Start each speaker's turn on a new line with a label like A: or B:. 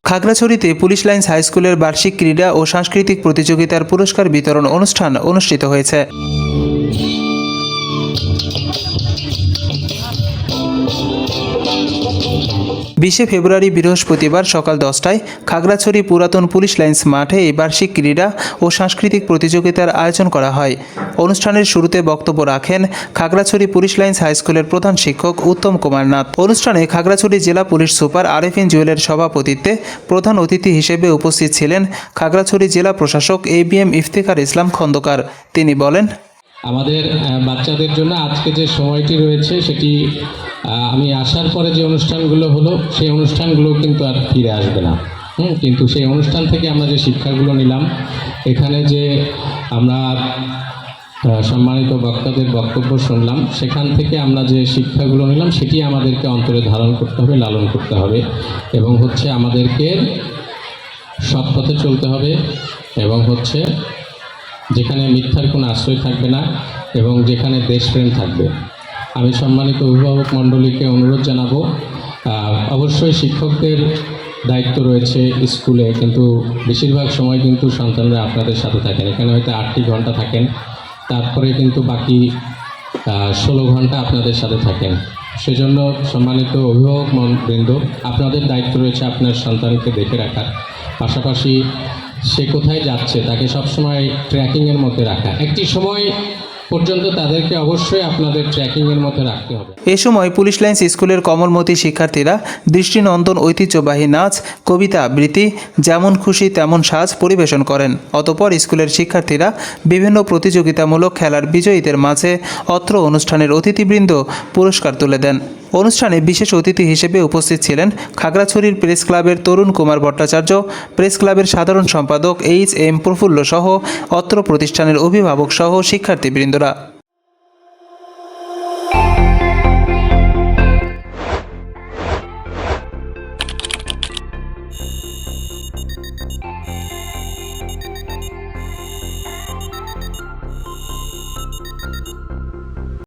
A: খাগড়াছড়িতে police lines high স্কুলের বার্ষিক ক্রীড়া ও সাংস্কৃতিক প্রতিযোগিতার পুরস্কার বিতরণ অনুষ্ঠান অনুষ্ঠিত হয়েছে। 20 ফেব্রুয়ারি বৃহস্পতিবার সকাল 10টায় খাগড়াছড়ি পুরাতন পুলিশ লাইন্স মাঠে এই বার্ষিক ক্রীড়া ও সাংস্কৃতিক প্রতিযোগিতার আয়োজন করা হয়। অনুষ্ঠানের শুরুতে বক্তব্য রাখেন খাগড়াছড়ি পুলিশ লাইন্স হাই স্কুলের প্রধান শিক্ষক উত্তম কুমার নাথ। অনুষ্ঠানে খাগড়াছড়ি জেলা পুলিশ সুপার আরেফিন জুয়েলের সভাপতিত্বে প্রধান অতিথি হিসেবে উপস্থিত ছিলেন খাগড়াছড়ি জেলা প্রশাসক ABM ইফতেখার ইসলাম খন্দকার। তিনি বলেন,
B: আমাদের বাচ্চাদের জন্য আজকে যে সময়টি রয়েছে সেটি আমি আসার পরে যে অনুষ্ঠানগুলো হলো সেই অনুষ্ঠানগুলো কিন্তু আর ফিরে আসবে না। কিন্তু সেই অনুষ্ঠান থেকে আমরা যে শিক্ষাগুলো নিলাম, এখানে যে আমরা সম্মানিত বক্তাদের বক্তব্য শুনলাম, সেখান থেকে আমরা যে শিক্ষাগুলো নিলাম সেটি আমাদেরকে অন্তরে ধারণ করতে হবে, লালন করতে হবে এবং আমাদেরকে সৎ পথে চলতে হবে এবং যেখানে মিথ্যার কোনো আশ্রয় থাকবে না এবং যেখানে দেশপ্রেম থাকবে। আমি সম্মানিত অভিভাবক মণ্ডলীকে অনুরোধ জানাবো, অবশ্যই শিক্ষকদের দায়িত্ব রয়েছে স্কুলে, কিন্তু বেশিরভাগ সময় কিন্তু সন্তানরা আপনাদের সাথে থাকেন। এখানে হয়তো 8টি ঘন্টা থাকেন, তারপরে কিন্তু বাকি 16 ঘন্টা আপনাদের সাথে থাকেন। সেজন্য সম্মানিত অভিভাবক বৃন্দ, আপনাদের দায়িত্ব রয়েছে আপনার সন্তানকে দেখে রাখার, পাশাপাশি সে কোথায় যাচ্ছে তাকে সবসময় ট্র্যাকিংয়ের মধ্যে রাখা। একটি সময় পর্যন্ত তাদেরকে অবশ্যই আপনাদের ট্র্যাকিংয়ের মধ্যে রাখতে হবে।
A: এ সময় পুলিশ লাইন্স স্কুলের কমলমতি শিক্ষার্থীরা দৃষ্টিনন্দন ঐতিহ্যবাহী নাচ, কবিতা আবৃত্তি, যেমন খুশি তেমন সাজ পরিবেশন করেন। অতঃপর স্কুলের শিক্ষার্থীরা বিভিন্ন প্রতিযোগিতামূলক খেলার বিজয়ীদের মাঝে অত্র অনুষ্ঠানের অতিথিবৃন্দ পুরস্কার তুলে দেন। অনুষ্ঠানে বিশেষ অতিথি হিসেবে উপস্থিত ছিলেন খাগড়াছড়ির প্রেস ক্লাবের তরুণ কুমার ভট্টাচার্য, প্রেস ক্লাবের সাধারণ সম্পাদক HM প্রফুল্ল সহ অত্র প্রতিষ্ঠানের অভিভাবক সহ শিক্ষার্থীবৃন্দরা।